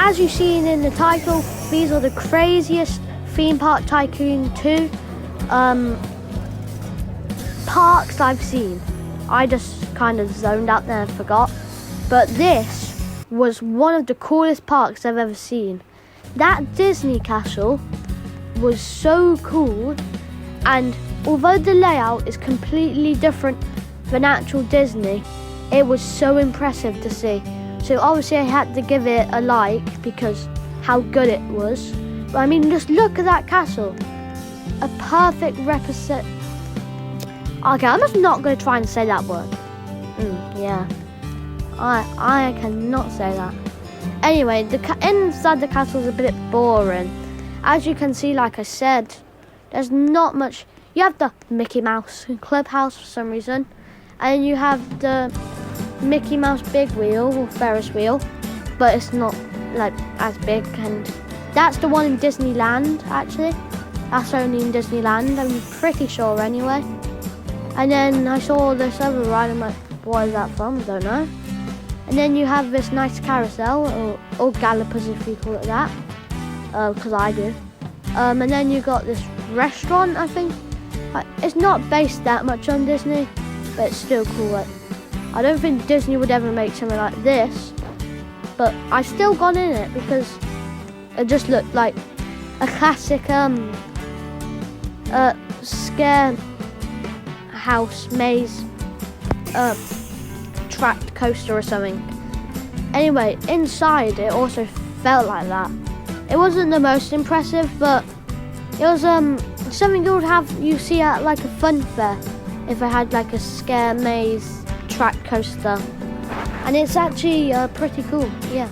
as you've seen in the title, these are the craziest theme park tycoon 2 parks I've seen. I just kind of zoned out there and forgot. But this was one of the coolest parks I've ever seen. That Disney castle was so cool, and although the layout is completely different than actual Disney, it was so impressive to see. So obviously I had to give it a like because how good it was. But I mean, just look at that castle. A perfect represent. Okay, I'm just not going to try and say that word. Yeah. I cannot say that. Anyway, inside the castle is a bit boring. As you can see, like I said, there's not much. You have the Mickey Mouse clubhouse for some reason, and you have the Mickey Mouse big wheel or Ferris wheel, but it's not like as big, and that's the one in Disneyland actually. That's only in Disneyland, I'm pretty sure anyway. And then I saw this other ride, I'm like, what is that from? I don't know. And then you have this nice carousel, or gallopers if you call it that, because I do. And then you got this restaurant, I think. It's not based that much on Disney, but it's still cool. Like, I don't think Disney would ever make something like this, but I still got in it because it just looked like a classic scare house maze tracked coaster or something. Anyway, inside it also felt like that. It wasn't the most impressive, but it was something you see at like a fun fair if I had like a scare maze track coaster, and it's actually pretty cool, yeah.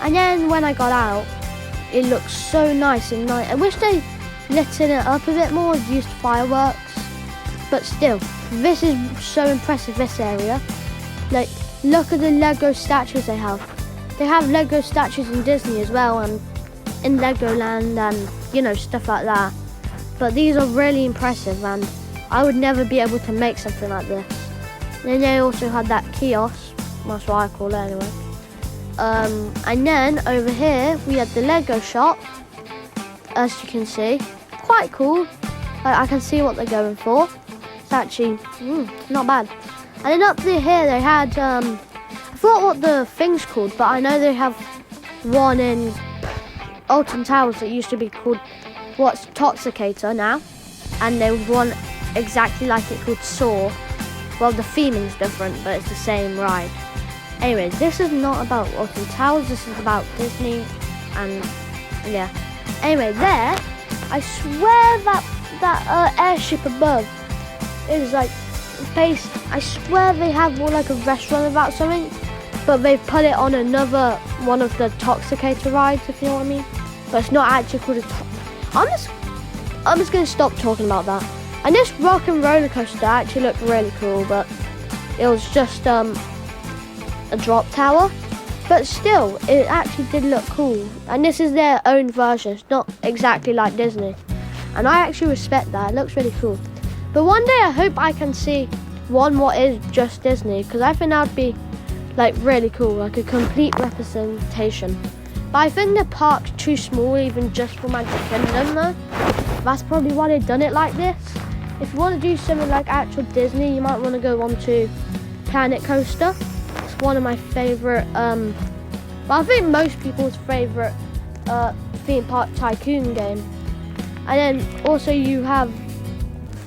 And then when I got out, it looked so nice and nice. I wish they lit it up a bit more, used fireworks, but still, this is so impressive, this area. Like, look at the Lego statues they have. They have Lego statues in Disney as well, and in Legoland, and you know, stuff like that. But these are really impressive, and I would never be able to make something like this. And then they also had that kiosk, that's what I call it anyway. And then over here we had the Lego shop, as you can see, quite cool. I can see what they're going for. It's actually not bad. And then up here they had, I forgot what the thing's called, but I know they have one in Alton Towers that used to be called what's Toxicator now, and there was one exactly like it called Saw. Well, the theming's different, but it's the same ride. Anyway, this is not about Alton Towers, this is about Disney, and yeah. Anyway, there, I swear that airship above is like based, I swear they have more like a restaurant about something, but they've put it on another one of the Toxicator rides, if you know what I mean. But it's not actually called I'm just going to stop talking about that. And this rock and roller coaster actually looked really cool, but it was just a drop tower. But still, it actually did look cool. And this is their own version. It's not exactly like Disney. And I actually respect that. It looks really cool. But one day I hope I can see one what is just Disney, because I think that would be like really cool, like a complete representation. But I think the park's too small even just for Magic Kingdom though. That's probably why they've done it like this. If you want to do something like actual Disney, you might want to go on to Planet Coaster. It's one of my favourite, well, I think most people's favourite theme park tycoon game. And then also you have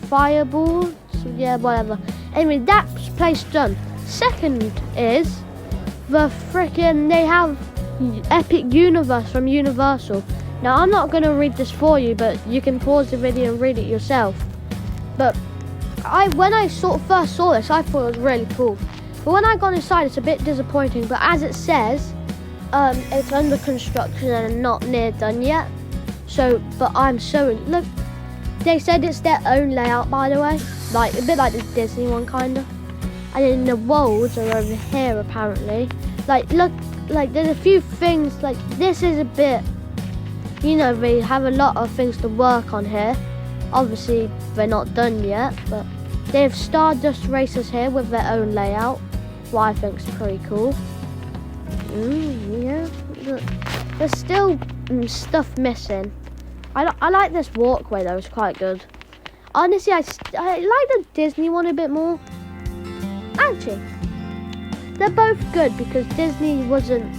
Fireballs, yeah, whatever. Anyway, that place done. Second is the freaking, they have Epic Universe from Universal. Now I'm not going to read this for you, but you can pause the video and read it yourself. But when I first saw this, I thought it was really cool. But when I got inside, it's a bit disappointing. But as it says, it's under construction and not near done yet. So, but I'm so, look, they said it's their own layout, by the way. Like, a bit like the Disney one, kind of. And then the walls are over here, apparently. Like, look, like, there's a few things, like, this is a bit, you know, they have a lot of things to work on here. Obviously, they're not done yet, but they have Stardust Racers here with their own layout, what I think is pretty cool. Yeah. there's still stuff missing. I like this walkway though, it's quite good. Honestly, I like the Disney one a bit more. Actually, they're both good because Disney wasn't...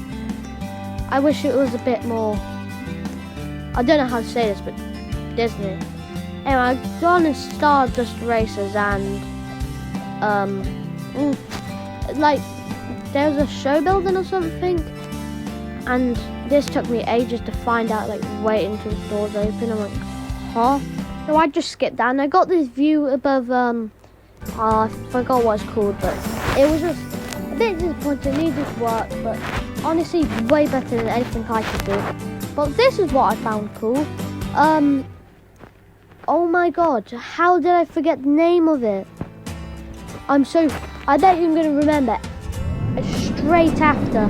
I wish it was a bit more... I don't know how to say this, but Disney. Anyway, I've gone in Stardust Racers and... like, there's a show building or something. And this took me ages to find out, like, wait until the doors open. I'm like, huh? So I just skipped that, and I got this view above, I forgot what it's called, but it was just a bit disappointing. It needed work, but honestly, way better than anything I could do. But this is what I found cool. Oh my god, how did I forget the name of it? I bet you're going to remember straight after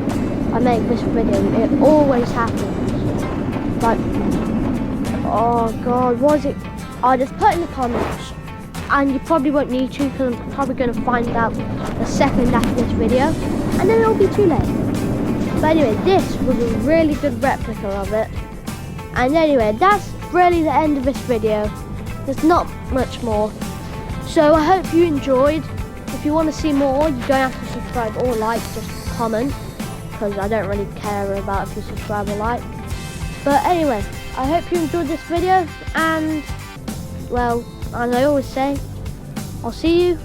I make this video. It always happens. Like, oh god, what is it? I'll just put in the comments, and you probably won't need to because I'm probably going to find out the second after this video, and then it'll be too late. But anyway, this was a really good replica of it. And anyway, that's really the end of this video. There's not much more. So I hope you enjoyed. If you want to see more, you don't have to subscribe or like, just comment, because I don't really care about if you subscribe or like. But anyway, I hope you enjoyed this video, and well, as I always say, I'll see you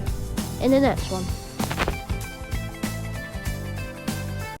in the next one.